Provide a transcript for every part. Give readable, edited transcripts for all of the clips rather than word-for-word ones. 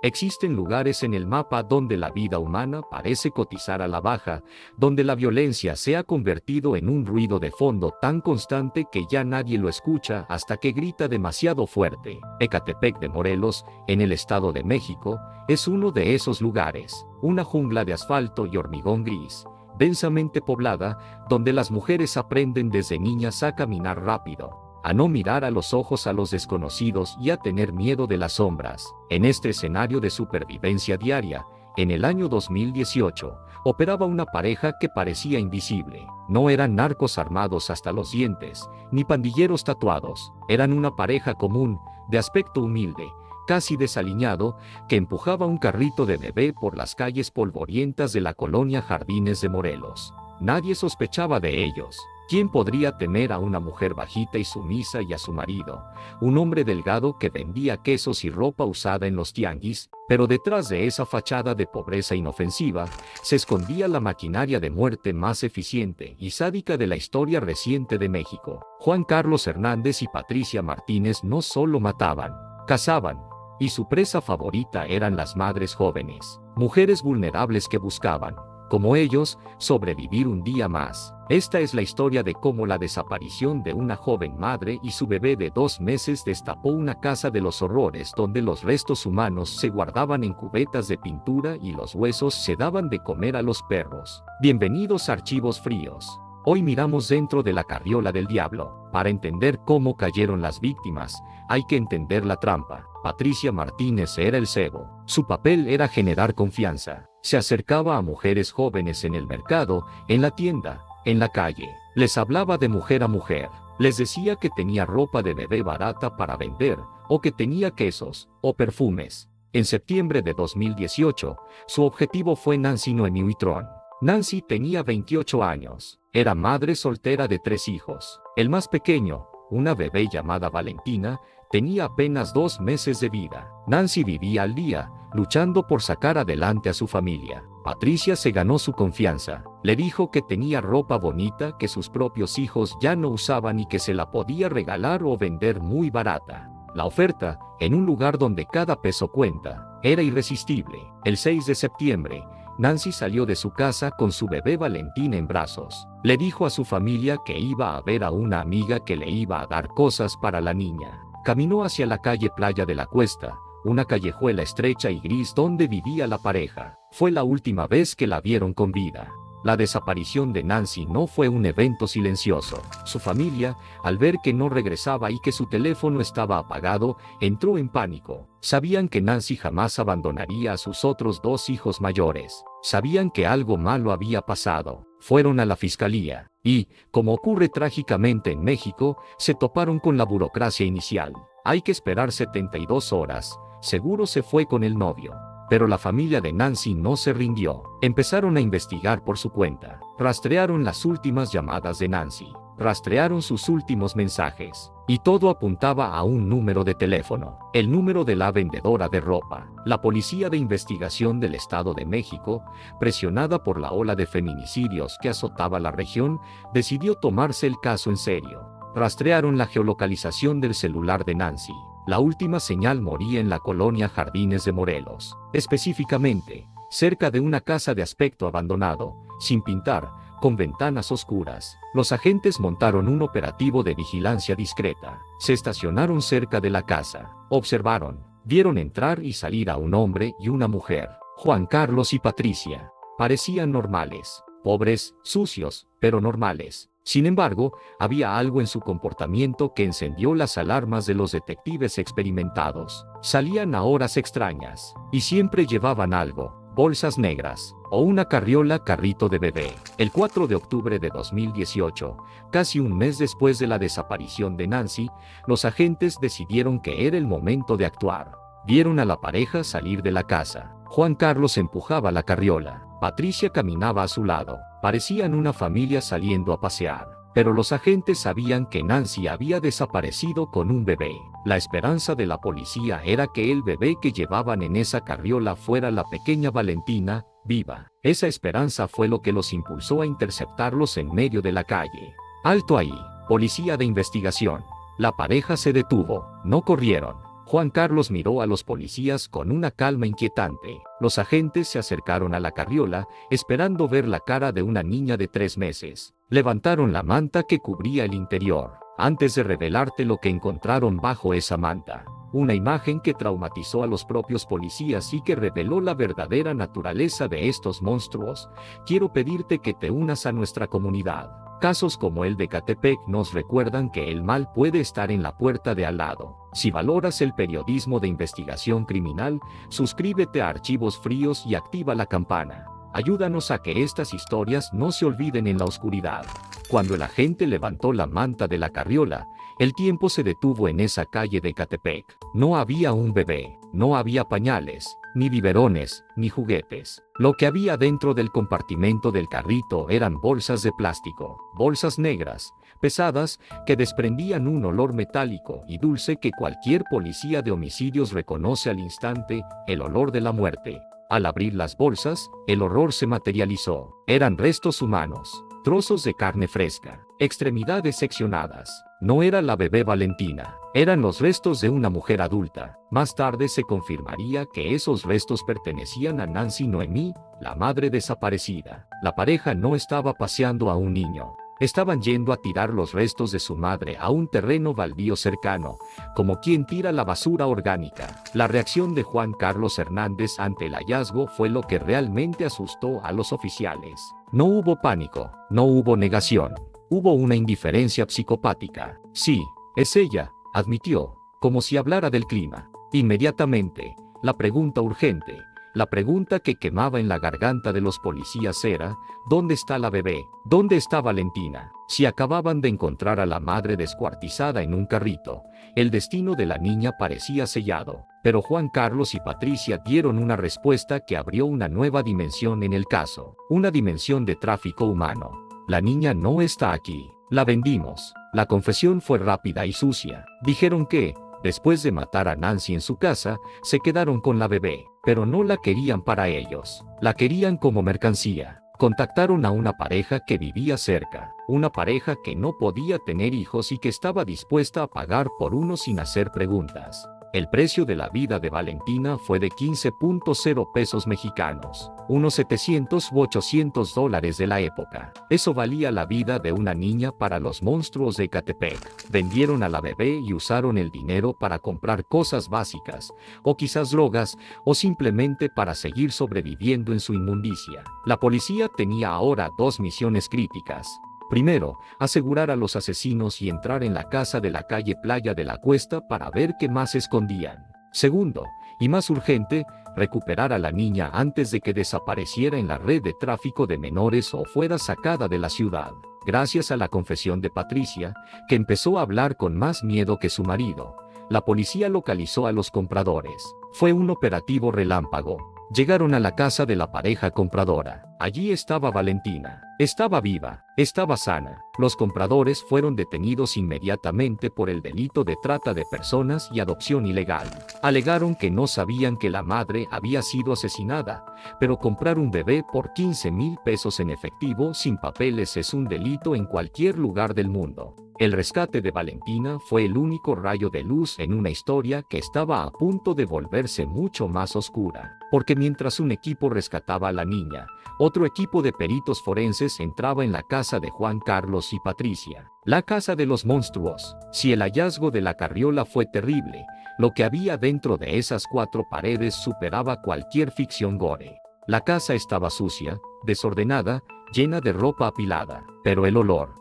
Existen lugares en el mapa donde la vida humana parece cotizar a la baja, donde la violencia se ha convertido en un ruido de fondo tan constante que ya nadie lo escucha hasta que grita demasiado fuerte. Ecatepec de Morelos, en el Estado de México, es uno de esos lugares, una jungla de asfalto y hormigón gris, densamente poblada, donde las mujeres aprenden desde niñas a caminar rápido, a no mirar a los ojos a los desconocidos y a tener miedo de las sombras. En este escenario de supervivencia diaria, en el año 2018, operaba una pareja que parecía invisible. No eran narcos armados hasta los dientes, ni pandilleros tatuados. Eran una pareja común, de aspecto humilde, casi desaliñado, que empujaba un carrito de bebé por las calles polvorientas de la colonia Jardines de Morelos. Nadie sospechaba de ellos. ¿Quién podría temer a una mujer bajita y sumisa y a su marido, un hombre delgado que vendía quesos y ropa usada en los tianguis? Pero detrás de esa fachada de pobreza inofensiva, se escondía la maquinaria de muerte más eficiente y sádica de la historia reciente de México. Juan Carlos Hernández y Patricia Martínez no solo mataban, cazaban, y su presa favorita eran las madres jóvenes, mujeres vulnerables que buscaban, como ellos, sobrevivir un día más. Esta es la historia de cómo la desaparición de una joven madre y su bebé de 2 meses destapó una casa de los horrores donde los restos humanos se guardaban en cubetas de pintura y los huesos se daban de comer a los perros. Bienvenidos a Archivos Fríos. Hoy miramos dentro de la carriola del diablo. Para entender cómo cayeron las víctimas, hay que entender la trampa. Patricia Martínez era el cebo. Su papel era generar confianza. Se acercaba a mujeres jóvenes en el mercado, en la tienda, en la calle. Les hablaba de mujer a mujer. Les decía que tenía ropa de bebé barata para vender, o que tenía quesos, o perfumes. En septiembre de 2018, su objetivo fue Nancy Noemí Huitrón. Nancy tenía 28 años. Era madre soltera de 3 hijos. El más pequeño, una bebé llamada Valentina, tenía apenas 2 meses de vida. Nancy vivía al día, luchando por sacar adelante a su familia. Patricia se ganó su confianza. Le dijo que tenía ropa bonita que sus propios hijos ya no usaban y que se la podía regalar o vender muy barata. La oferta, en un lugar donde cada peso cuenta, era irresistible. El 6 de septiembre, Nancy salió de su casa con su bebé Valentina en brazos. Le dijo a su familia que iba a ver a una amiga que le iba a dar cosas para la niña. Caminó hacia la calle Playa de la Cuesta, una callejuela estrecha y gris donde vivía la pareja. Fue la última vez que la vieron con vida. La desaparición de Nancy no fue un evento silencioso. Su familia, al ver que no regresaba y que su teléfono estaba apagado, entró en pánico. Sabían que Nancy jamás abandonaría a sus otros 2 hijos mayores. Sabían que algo malo había pasado. Fueron a la fiscalía y, como ocurre trágicamente en México, se toparon con la burocracia inicial. Hay que esperar 72 horas. Seguro se fue con el novio. Pero la familia de Nancy no se rindió. Empezaron a investigar por su cuenta. Rastrearon las últimas llamadas de Nancy. Rastrearon sus últimos mensajes. Y todo apuntaba a un número de teléfono. El número de la vendedora de ropa. La Policía de Investigación del Estado de México, presionada por la ola de feminicidios que azotaba la región, decidió tomarse el caso en serio. Rastrearon la geolocalización del celular de Nancy. La última señal moría en la colonia Jardines de Morelos, específicamente, cerca de una casa de aspecto abandonado, sin pintar, con ventanas oscuras. Los agentes montaron un operativo de vigilancia discreta. Se estacionaron cerca de la casa, observaron, vieron entrar y salir a un hombre y una mujer, Juan Carlos y Patricia. Parecían normales, pobres, sucios, pero normales. Sin embargo, había algo en su comportamiento que encendió las alarmas de los detectives experimentados. Salían a horas extrañas, y siempre llevaban algo, bolsas negras, o una carrito de bebé. El 4 de octubre de 2018, casi un mes después de la desaparición de Nancy, los agentes decidieron que era el momento de actuar. Vieron a la pareja salir de la casa. Juan Carlos empujaba la carriola. Patricia caminaba a su lado. Parecían una familia saliendo a pasear. Pero los agentes sabían que Nancy había desaparecido con un bebé. La esperanza de la policía era que el bebé que llevaban en esa carriola fuera la pequeña Valentina, viva. Esa esperanza fue lo que los impulsó a interceptarlos en medio de la calle. ¡Alto ahí! Policía de investigación. La pareja se detuvo. No corrieron. Juan Carlos miró a los policías con una calma inquietante. Los agentes se acercaron a la carriola, esperando ver la cara de una niña de 3 meses. Levantaron la manta que cubría el interior, antes de revelarte lo que encontraron bajo esa manta. Una imagen que traumatizó a los propios policías y que reveló la verdadera naturaleza de estos monstruos. Quiero pedirte que te unas a nuestra comunidad. Casos como el de Ecatepec nos recuerdan que el mal puede estar en la puerta de al lado. Si valoras el periodismo de investigación criminal, suscríbete a Archivos Fríos y activa la campana. Ayúdanos a que estas historias no se olviden en la oscuridad. Cuando el agente levantó la manta de la carriola, el tiempo se detuvo en esa calle de Ecatepec. No había un bebé, no había pañales, ni biberones, ni juguetes. Lo que había dentro del compartimento del carrito eran bolsas de plástico, bolsas negras, pesadas, que desprendían un olor metálico y dulce que cualquier policía de homicidios reconoce al instante, el olor de la muerte. Al abrir las bolsas, el horror se materializó. Eran restos humanos, trozos de carne fresca, extremidades seccionadas. No era la bebé Valentina, eran los restos de una mujer adulta. Más tarde se confirmaría que esos restos pertenecían a Nancy Noemí, la madre desaparecida. La pareja no estaba paseando a un niño. Estaban yendo a tirar los restos de su madre a un terreno baldío cercano, como quien tira la basura orgánica. La reacción de Juan Carlos Hernández ante el hallazgo fue lo que realmente asustó a los oficiales. No hubo pánico, no hubo negación, hubo una indiferencia psicopática. Sí, es ella, admitió, como si hablara del clima. Inmediatamente, la pregunta urgente, la pregunta que quemaba en la garganta de los policías era, ¿dónde está la bebé? ¿Dónde está Valentina? Si acababan de encontrar a la madre descuartizada en un carrito, el destino de la niña parecía sellado. Pero Juan Carlos y Patricia dieron una respuesta que abrió una nueva dimensión en el caso, una dimensión de tráfico humano. La niña no está aquí, la vendimos. La confesión fue rápida y sucia. Dijeron que, después de matar a Nancy en su casa, se quedaron con la bebé, pero no la querían para ellos, la querían como mercancía. Contactaron a una pareja que vivía cerca, una pareja que no podía tener hijos y que estaba dispuesta a pagar por uno sin hacer preguntas. El precio de la vida de Valentina fue de 15.0 pesos mexicanos, unos 700 u 800 dólares de la época. Eso valía la vida de una niña para los monstruos de Ecatepec. Vendieron a la bebé y usaron el dinero para comprar cosas básicas, o quizás drogas, o simplemente para seguir sobreviviendo en su inmundicia. La policía tenía ahora 2 misiones críticas. Primero, asegurar a los asesinos y entrar en la casa de la calle Playa de la Cuesta para ver qué más escondían. Segundo, y más urgente, recuperar a la niña antes de que desapareciera en la red de tráfico de menores o fuera sacada de la ciudad. Gracias a la confesión de Patricia, que empezó a hablar con más miedo que su marido, la policía localizó a los compradores. Fue un operativo relámpago. Llegaron a la casa de la pareja compradora. Allí estaba Valentina. Estaba viva, estaba sana. Los compradores fueron detenidos inmediatamente por el delito de trata de personas y adopción ilegal. Alegaron que no sabían que la madre había sido asesinada, pero comprar un bebé por 15,000 pesos en efectivo sin papeles es un delito en cualquier lugar del mundo. El rescate de Valentina fue el único rayo de luz en una historia que estaba a punto de volverse mucho más oscura. Porque mientras un equipo rescataba a la niña, otro equipo de peritos forenses entraba en la casa de Juan Carlos y Patricia. La casa de los monstruos. Si el hallazgo de la carriola fue terrible, lo que había dentro de esas 4 paredes superaba cualquier ficción gore. La casa estaba sucia, desordenada, llena de ropa apilada, pero el olor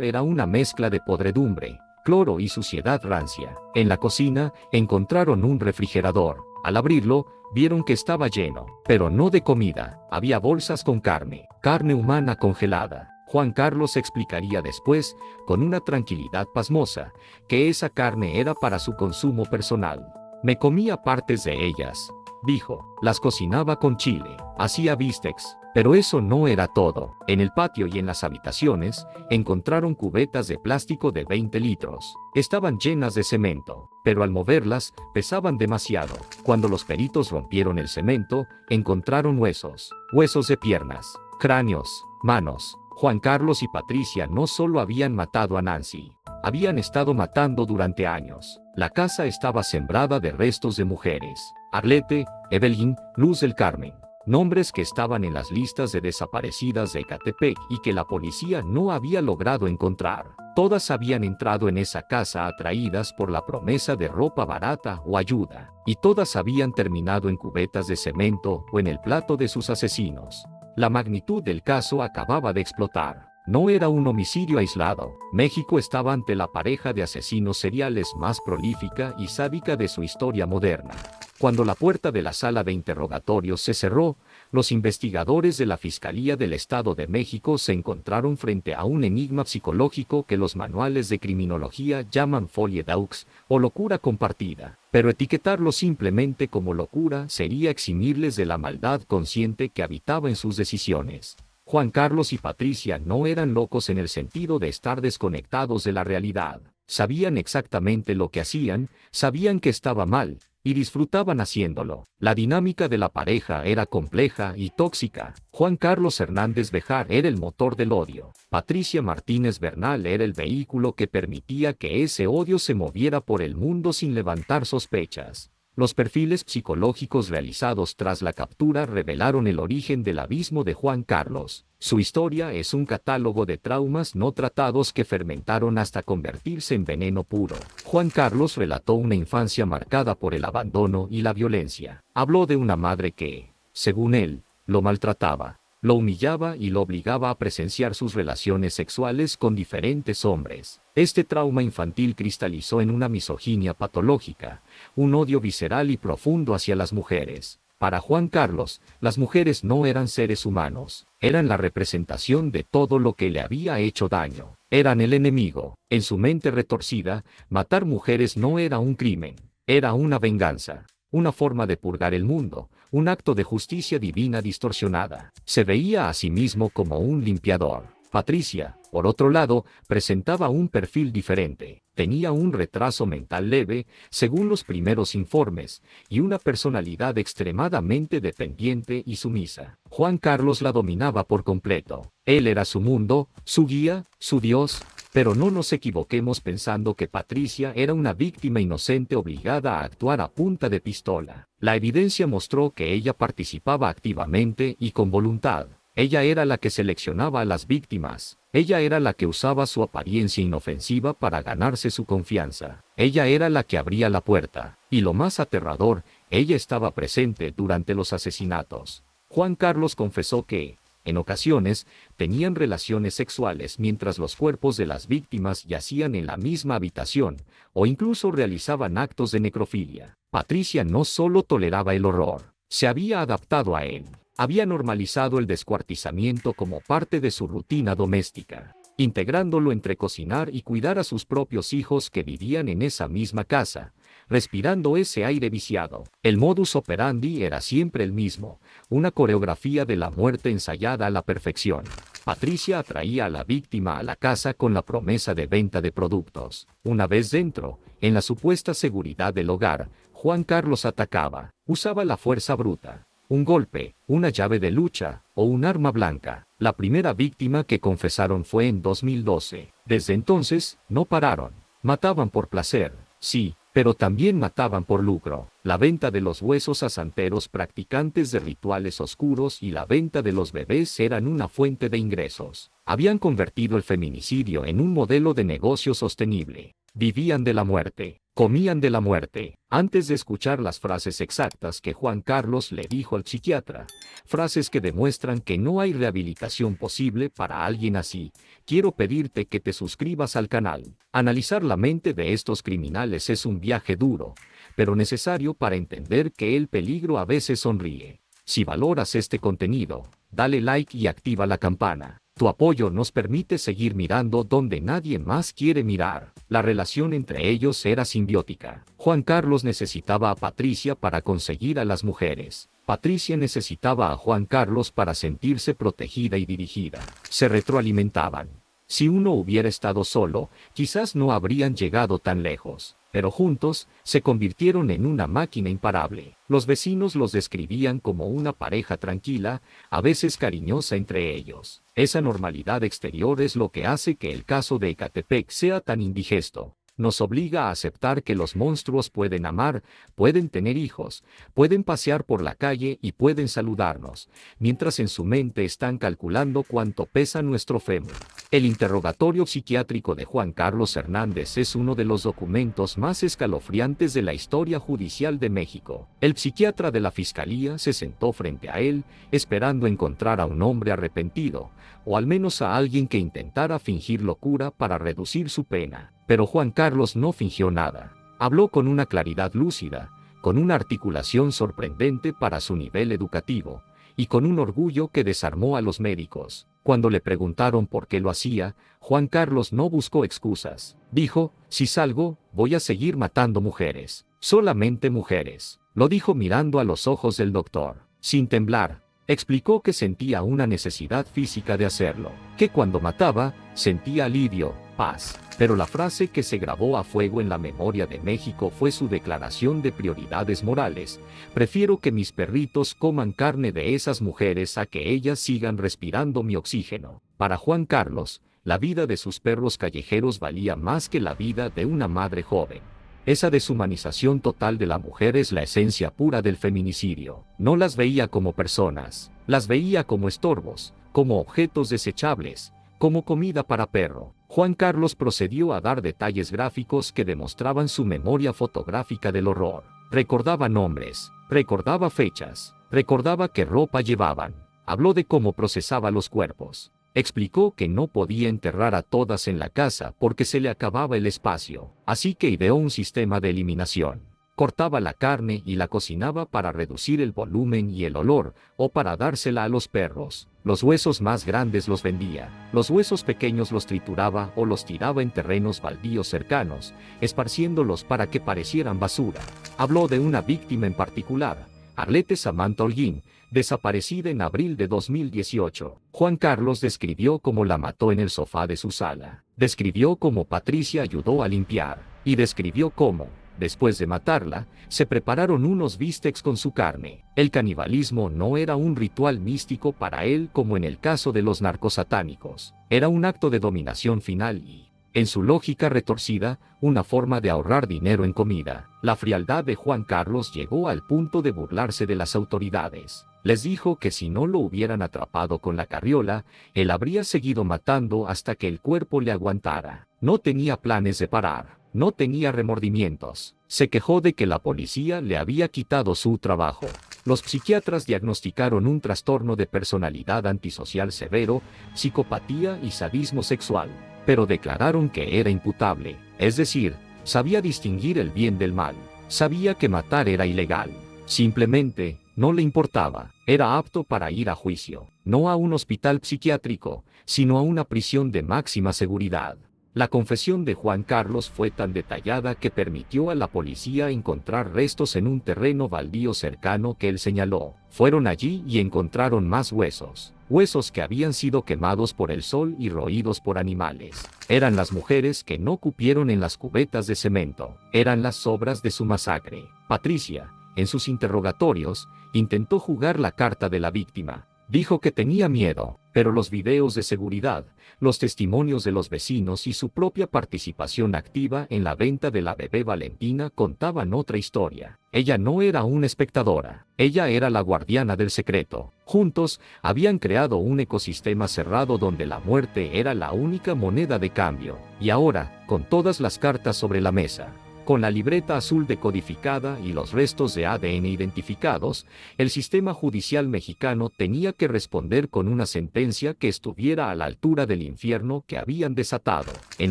era una mezcla de podredumbre, cloro y suciedad rancia. En la cocina, encontraron un refrigerador. Al abrirlo, vieron que estaba lleno, pero no de comida. Había bolsas con carne humana congelada. Juan Carlos explicaría después, con una tranquilidad pasmosa, que esa carne era para su consumo personal. Me comía partes de ellas, dijo. Las cocinaba con chile, hacía bistecs. Pero eso no era todo. En el patio y en las habitaciones, encontraron cubetas de plástico de 20 litros. Estaban llenas de cemento, pero al moverlas, pesaban demasiado. Cuando los peritos rompieron el cemento, encontraron huesos de piernas, cráneos, manos, Juan Carlos y Patricia no solo habían matado a Nancy, habían estado matando durante años. La casa estaba sembrada de restos de mujeres: Arlette, Evelyn, Luz del Carmen. Nombres que estaban en las listas de desaparecidas de Ecatepec y que la policía no había logrado encontrar. Todas habían entrado en esa casa atraídas por la promesa de ropa barata o ayuda, y todas habían terminado en cubetas de cemento o en el plato de sus asesinos. La magnitud del caso acababa de explotar. No era un homicidio aislado. México estaba ante la pareja de asesinos seriales más prolífica y sádica de su historia moderna. Cuando la puerta de la sala de interrogatorios se cerró, los investigadores de la Fiscalía del Estado de México se encontraron frente a un enigma psicológico que los manuales de criminología llaman folie deux, o locura compartida. Pero etiquetarlo simplemente como locura sería eximirles de la maldad consciente que habitaba en sus decisiones. Juan Carlos y Patricia no eran locos en el sentido de estar desconectados de la realidad. Sabían exactamente lo que hacían, sabían que estaba mal, y disfrutaban haciéndolo. La dinámica de la pareja era compleja y tóxica. Juan Carlos Hernández Bejar era el motor del odio. Patricia Martínez Bernal era el vehículo que permitía que ese odio se moviera por el mundo sin levantar sospechas. Los perfiles psicológicos realizados tras la captura revelaron el origen del abismo de Juan Carlos. Su historia es un catálogo de traumas no tratados que fermentaron hasta convertirse en veneno puro. Juan Carlos relató una infancia marcada por el abandono y la violencia. Habló de una madre que, según él, lo maltrataba, lo humillaba y lo obligaba a presenciar sus relaciones sexuales con diferentes hombres. Este trauma infantil cristalizó en una misoginia patológica, un odio visceral y profundo hacia las mujeres. Para Juan Carlos, las mujeres no eran seres humanos, eran la representación de todo lo que le había hecho daño. Eran el enemigo. En su mente retorcida, matar mujeres no era un crimen, era una venganza, una forma de purgar el mundo, un acto de justicia divina distorsionada. Se veía a sí mismo como un limpiador. Patricia, por otro lado, presentaba un perfil diferente. Tenía un retraso mental leve, según los primeros informes, y una personalidad extremadamente dependiente y sumisa. Juan Carlos la dominaba por completo. Él era su mundo, su guía, su Dios. Pero no nos equivoquemos pensando que Patricia era una víctima inocente obligada a actuar a punta de pistola. La evidencia mostró que ella participaba activamente y con voluntad. Ella era la que seleccionaba a las víctimas. Ella era la que usaba su apariencia inofensiva para ganarse su confianza. Ella era la que abría la puerta. Y lo más aterrador, ella estaba presente durante los asesinatos. Juan Carlos confesó que, en ocasiones, tenían relaciones sexuales mientras los cuerpos de las víctimas yacían en la misma habitación, o incluso realizaban actos de necrofilia. Patricia no solo toleraba el horror, se había adaptado a él. Había normalizado el descuartizamiento como parte de su rutina doméstica, integrándolo entre cocinar y cuidar a sus propios hijos que vivían en esa misma casa, respirando ese aire viciado. El modus operandi era siempre el mismo, una coreografía de la muerte ensayada a la perfección. Patricia atraía a la víctima a la casa con la promesa de venta de productos. Una vez dentro, en la supuesta seguridad del hogar, Juan Carlos atacaba, usaba la fuerza bruta. Un golpe, una llave de lucha, o un arma blanca. La primera víctima que confesaron fue en 2012. Desde entonces, no pararon. Mataban por placer, sí, pero también mataban por lucro. La venta de los huesos a santeros practicantes de rituales oscuros y la venta de los bebés eran una fuente de ingresos. Habían convertido el feminicidio en un modelo de negocio sostenible. Vivían de la muerte. Comían de la muerte. Antes de escuchar las frases exactas que Juan Carlos le dijo al psiquiatra, frases que demuestran que no hay rehabilitación posible para alguien así, quiero pedirte que te suscribas al canal. Analizar la mente de estos criminales es un viaje duro, pero necesario para entender que el peligro a veces sonríe. Si valoras este contenido, dale like y activa la campana. Tu apoyo nos permite seguir mirando donde nadie más quiere mirar. La relación entre ellos era simbiótica. Juan Carlos necesitaba a Patricia para conseguir a las mujeres. Patricia necesitaba a Juan Carlos para sentirse protegida y dirigida. Se retroalimentaban. Si uno hubiera estado solo, quizás no habrían llegado tan lejos. pero juntos se convirtieron en una máquina imparable. Los vecinos los describían como una pareja tranquila, a veces cariñosa entre ellos. Esa normalidad exterior es lo que hace que el caso de Ecatepec sea tan indigesto. Nos obliga a aceptar que los monstruos pueden amar, pueden tener hijos, pueden pasear por la calle y pueden saludarnos, mientras en su mente están calculando cuánto pesa nuestro fémur. El interrogatorio psiquiátrico de Juan Carlos Hernández es uno de los documentos más escalofriantes de la historia judicial de México. El psiquiatra de la fiscalía se sentó frente a él, esperando encontrar a un hombre arrepentido, o al menos a alguien que intentara fingir locura para reducir su pena. Pero Juan Carlos no fingió nada. Habló con una claridad lúcida, con una articulación sorprendente para su nivel educativo, y con un orgullo que desarmó a los médicos. Cuando le preguntaron por qué lo hacía, Juan Carlos no buscó excusas. Dijo, si salgo, voy a seguir matando mujeres. Solamente mujeres. Lo dijo mirando a los ojos del doctor. Sin temblar, explicó que sentía una necesidad física de hacerlo, que cuando mataba, sentía alivio, paz. Pero la frase que se grabó a fuego en la memoria de México fue su declaración de prioridades morales. Prefiero que mis perritos coman carne de esas mujeres a que ellas sigan respirando mi oxígeno. Para Juan Carlos, la vida de sus perros callejeros valía más que la vida de una madre joven. Esa deshumanización total de la mujer es la esencia pura del feminicidio. No las veía como personas, las veía como estorbos, como objetos desechables, como comida para perro. Juan Carlos procedió a dar detalles gráficos que demostraban su memoria fotográfica del horror. Recordaba nombres, recordaba fechas, recordaba qué ropa llevaban. Habló de cómo procesaba los cuerpos. Explicó que no podía enterrar a todas en la casa porque se le acababa el espacio, así que ideó un sistema de eliminación. Cortaba la carne y la cocinaba para reducir el volumen y el olor, o para dársela a los perros. Los huesos más grandes los vendía, los huesos pequeños los trituraba o los tiraba en terrenos baldíos cercanos, esparciéndolos para que parecieran basura. Habló de una víctima en particular, Arlette Samantha Holguín, desaparecida en abril de 2018. Juan Carlos describió cómo la mató en el sofá de su sala. Describió cómo Patricia ayudó a limpiar. Y describió cómo, después de matarla, se prepararon unos bistecs con su carne. El canibalismo no era un ritual místico para él como en el caso de los narcosatánicos. Era un acto de dominación final y, en su lógica retorcida, una forma de ahorrar dinero en comida. La frialdad de Juan Carlos llegó al punto de burlarse de las autoridades. Les dijo que si no lo hubieran atrapado con la carriola, él habría seguido matando hasta que el cuerpo le aguantara. No tenía planes de parar, no tenía remordimientos. Se quejó de que la policía le había quitado su trabajo. Los psiquiatras diagnosticaron un trastorno de personalidad antisocial severo, psicopatía y sadismo sexual, pero declararon que era imputable, es decir, sabía distinguir el bien del mal, sabía que matar era ilegal, simplemente no le importaba, era apto para ir a juicio, no a un hospital psiquiátrico, sino a una prisión de máxima seguridad. La confesión de Juan Carlos fue tan detallada que permitió a la policía encontrar restos en un terreno baldío cercano que él señaló. Fueron allí y encontraron más huesos. Huesos que habían sido quemados por el sol y roídos por animales. Eran las mujeres que no cupieron en las cubetas de cemento. Eran las sobras de su masacre. Patricia, en sus interrogatorios, intentó jugar la carta de la víctima. Dijo que tenía miedo, pero los videos de seguridad, los testimonios de los vecinos y su propia participación activa en la venta de la bebé Valentina contaban otra historia. Ella no era una espectadora, ella era la guardiana del secreto. Juntos, habían creado un ecosistema cerrado donde la muerte era la única moneda de cambio. Y ahora, con todas las cartas sobre la mesa, con la libreta azul decodificada y los restos de ADN identificados, el sistema judicial mexicano tenía que responder con una sentencia que estuviera a la altura del infierno que habían desatado. En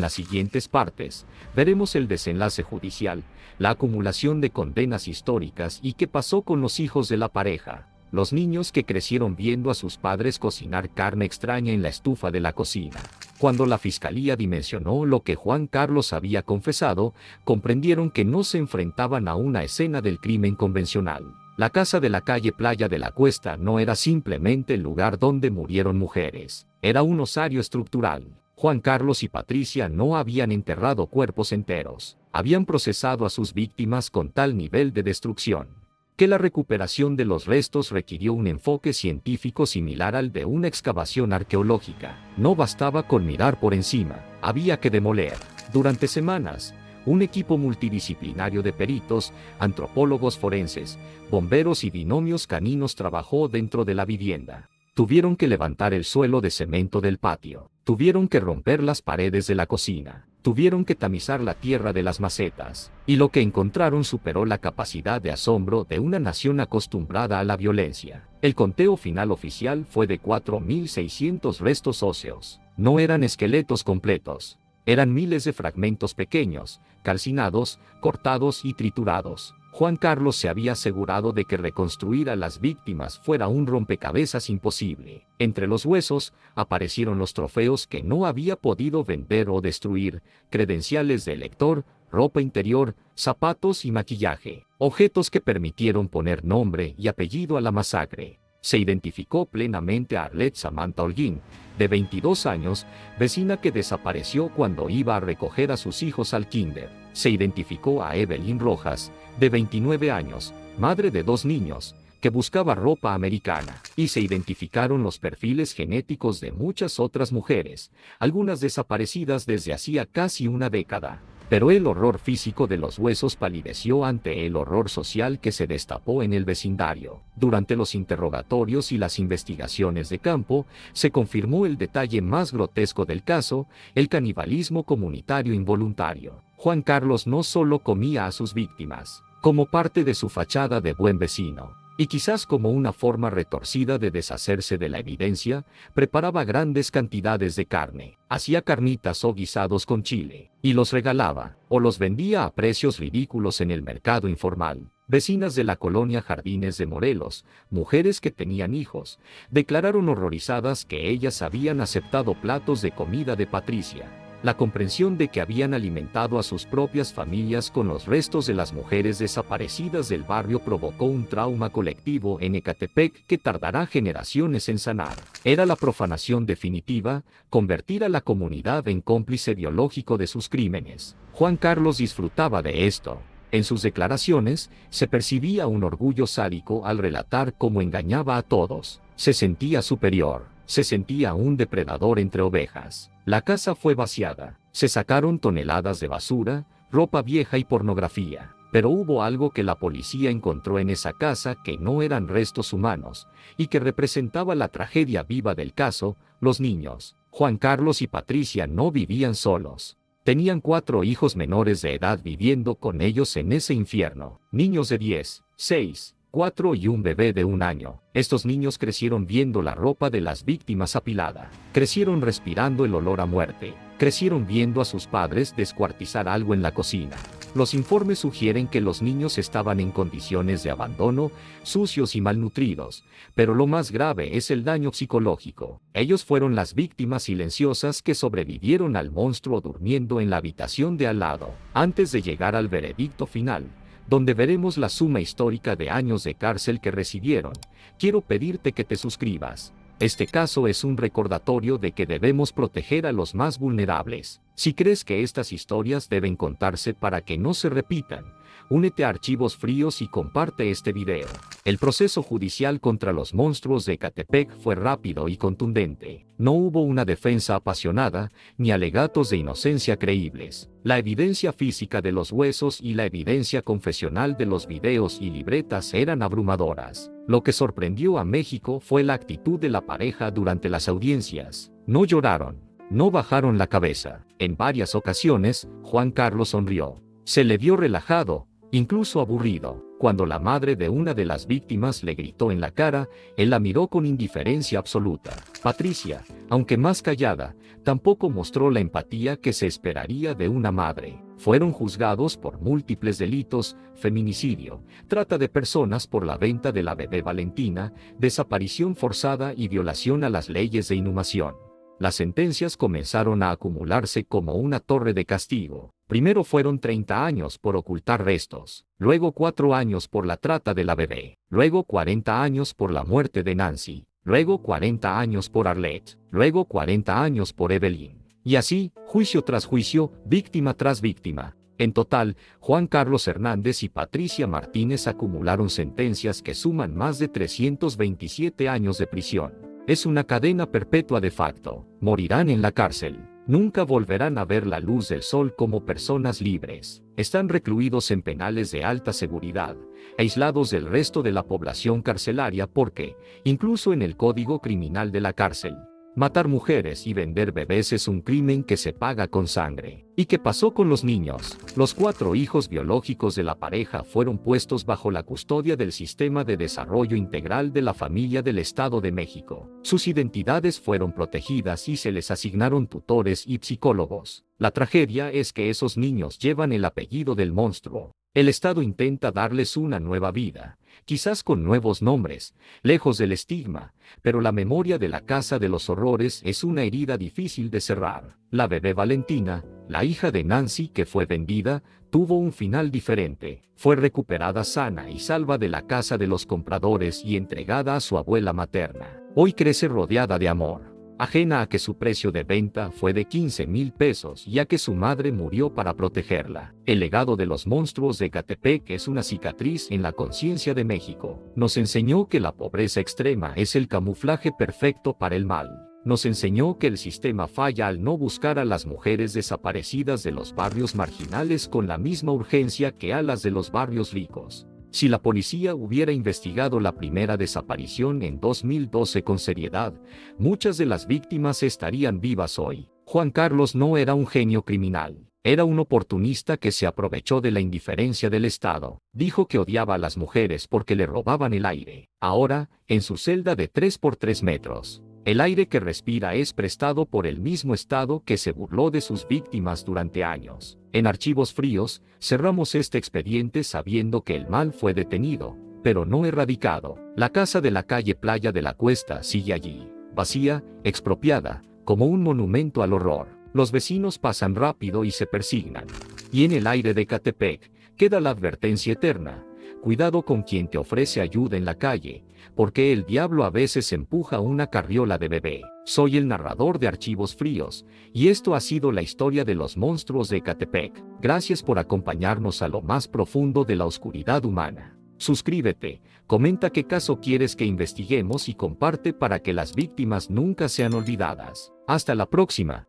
las siguientes partes, veremos el desenlace judicial, la acumulación de condenas históricas y qué pasó con los hijos de la pareja. Los niños que crecieron viendo a sus padres cocinar carne extraña en la estufa de la cocina. Cuando la fiscalía dimensionó lo que Juan Carlos había confesado, comprendieron que no se enfrentaban a una escena del crimen convencional. La casa de la calle Playa de la Cuesta no era simplemente el lugar donde murieron mujeres. Era un osario estructural. Juan Carlos y Patricia no habían enterrado cuerpos enteros. Habían procesado a sus víctimas con tal nivel de destrucción que la recuperación de los restos requirió un enfoque científico similar al de una excavación arqueológica. No bastaba con mirar por encima, había que demoler. Durante semanas, un equipo multidisciplinario de peritos, antropólogos forenses, bomberos y binomios caninos trabajó dentro de la vivienda. Tuvieron que levantar el suelo de cemento del patio, tuvieron que romper las paredes de la cocina, tuvieron que tamizar la tierra de las macetas, y lo que encontraron superó la capacidad de asombro de una nación acostumbrada a la violencia. El conteo final oficial fue de 4.600 restos óseos. No eran esqueletos completos, eran miles de fragmentos pequeños, calcinados, cortados y triturados. Juan Carlos se había asegurado de que reconstruir a las víctimas fuera un rompecabezas imposible. Entre los huesos, aparecieron los trofeos que no había podido vender o destruir, credenciales de elector, ropa interior, zapatos y maquillaje, objetos que permitieron poner nombre y apellido a la masacre. Se identificó plenamente a Arlette Samantha Holguín, de 22 años, vecina que desapareció cuando iba a recoger a sus hijos al kinder. Se identificó a Evelyn Rojas, de 29 años, madre de 2 niños, que buscaba ropa americana. Y se identificaron los perfiles genéticos de muchas otras mujeres, algunas desaparecidas desde hacía casi una década. Pero el horror físico de los huesos palideció ante el horror social que se destapó en el vecindario. Durante los interrogatorios y las investigaciones de campo, se confirmó el detalle más grotesco del caso, el canibalismo comunitario involuntario. Juan Carlos no solo comía a sus víctimas, como parte de su fachada de buen vecino, y quizás como una forma retorcida de deshacerse de la evidencia, preparaba grandes cantidades de carne, hacía carnitas o guisados con chile, y los regalaba, o los vendía a precios ridículos en el mercado informal. Vecinas de la colonia Jardines de Morelos, mujeres que tenían hijos, declararon horrorizadas que ellas habían aceptado platos de comida de Patricia. La comprensión de que habían alimentado a sus propias familias con los restos de las mujeres desaparecidas del barrio provocó un trauma colectivo en Ecatepec que tardará generaciones en sanar. Era la profanación definitiva, convertir a la comunidad en cómplice biológico de sus crímenes. Juan Carlos disfrutaba de esto. En sus declaraciones, se percibía un orgullo sádico al relatar cómo engañaba a todos. Se sentía superior. Se sentía un depredador entre ovejas. La casa fue vaciada. Se sacaron toneladas de basura, ropa vieja y pornografía. Pero hubo algo que la policía encontró en esa casa que no eran restos humanos, y que representaba la tragedia viva del caso: los niños. Juan Carlos y Patricia no vivían solos. Tenían 4 hijos menores de edad viviendo con ellos en ese infierno. Niños de 10, 6, 4 y un bebé de 1 año. Estos niños crecieron viendo la ropa de las víctimas apilada. Crecieron respirando el olor a muerte. Crecieron viendo a sus padres descuartizar algo en la cocina. Los informes sugieren que los niños estaban en condiciones de abandono, sucios y malnutridos, pero lo más grave es el daño psicológico. Ellos fueron las víctimas silenciosas que sobrevivieron al monstruo durmiendo en la habitación de al lado. Antes de llegar al veredicto final, donde veremos la suma histórica de años de cárcel que recibieron, quiero pedirte que te suscribas. Este caso es un recordatorio de que debemos proteger a los más vulnerables. Si crees que estas historias deben contarse para que no se repitan, únete a Archivos Fríos y comparte este video. El proceso judicial contra los monstruos de Ecatepec fue rápido y contundente. No hubo una defensa apasionada, ni alegatos de inocencia creíbles. La evidencia física de los huesos y la evidencia confesional de los videos y libretas eran abrumadoras. Lo que sorprendió a México fue la actitud de la pareja durante las audiencias. No lloraron, no bajaron la cabeza. En varias ocasiones, Juan Carlos sonrió. Se le vio relajado, incluso aburrido. Cuando la madre de una de las víctimas le gritó en la cara, él la miró con indiferencia absoluta. Patricia, aunque más callada, tampoco mostró la empatía que se esperaría de una madre. Fueron juzgados por múltiples delitos: feminicidio, trata de personas por la venta de la bebé Valentina, desaparición forzada y violación a las leyes de inhumación. Las sentencias comenzaron a acumularse como una torre de castigo. Primero fueron 30 años por ocultar restos, luego 4 años por la trata de la bebé, luego 40 años por la muerte de Nancy, luego 40 años por Arlette, luego 40 años por Evelyn. Y así, juicio tras juicio, víctima tras víctima. En total, Juan Carlos Hernández y Patricia Martínez acumularon sentencias que suman más de 327 años de prisión. Es una cadena perpetua de facto. Morirán en la cárcel. Nunca volverán a ver la luz del sol como personas libres. Están recluidos en penales de alta seguridad, aislados del resto de la población carcelaria porque, incluso en el Código Criminal de la cárcel, matar mujeres y vender bebés es un crimen que se paga con sangre. ¿Y qué pasó con los niños? Los 4 hijos biológicos de la pareja fueron puestos bajo la custodia del Sistema de Desarrollo Integral de la Familia del Estado de México. Sus identidades fueron protegidas y se les asignaron tutores y psicólogos. La tragedia es que esos niños llevan el apellido del monstruo. El Estado intenta darles una nueva vida, quizás con nuevos nombres, lejos del estigma, pero la memoria de la Casa de los Horrores es una herida difícil de cerrar. La bebé Valentina, la hija de Nancy que fue vendida, tuvo un final diferente. Fue recuperada sana y salva de la casa de los compradores y entregada a su abuela materna. Hoy crece rodeada de amor, ajena a que su precio de venta fue de 15,000 pesos, ya que su madre murió para protegerla. El legado de los monstruos de Ecatepec es una cicatriz en la conciencia de México. Nos enseñó que la pobreza extrema es el camuflaje perfecto para el mal. Nos enseñó que el sistema falla al no buscar a las mujeres desaparecidas de los barrios marginales con la misma urgencia que a las de los barrios ricos. Si la policía hubiera investigado la primera desaparición en 2012 con seriedad, muchas de las víctimas estarían vivas hoy. Juan Carlos no era un genio criminal. Era un oportunista que se aprovechó de la indiferencia del Estado. Dijo que odiaba a las mujeres porque le robaban el aire. Ahora, en su celda de 3 por 3 metros, el aire que respira es prestado por el mismo Estado que se burló de sus víctimas durante años. En Archivos Fríos, cerramos este expediente sabiendo que el mal fue detenido, pero no erradicado. La casa de la calle Playa de la Cuesta sigue allí, vacía, expropiada, como un monumento al horror. Los vecinos pasan rápido y se persignan. Y en el aire de Ecatepec queda la advertencia eterna: cuidado con quien te ofrece ayuda en la calle, porque el diablo a veces empuja una carriola de bebé. Soy el narrador de Archivos Fríos, y esto ha sido la historia de los monstruos de Ecatepec. Gracias por acompañarnos a lo más profundo de la oscuridad humana. Suscríbete, comenta qué caso quieres que investiguemos y comparte para que las víctimas nunca sean olvidadas. Hasta la próxima.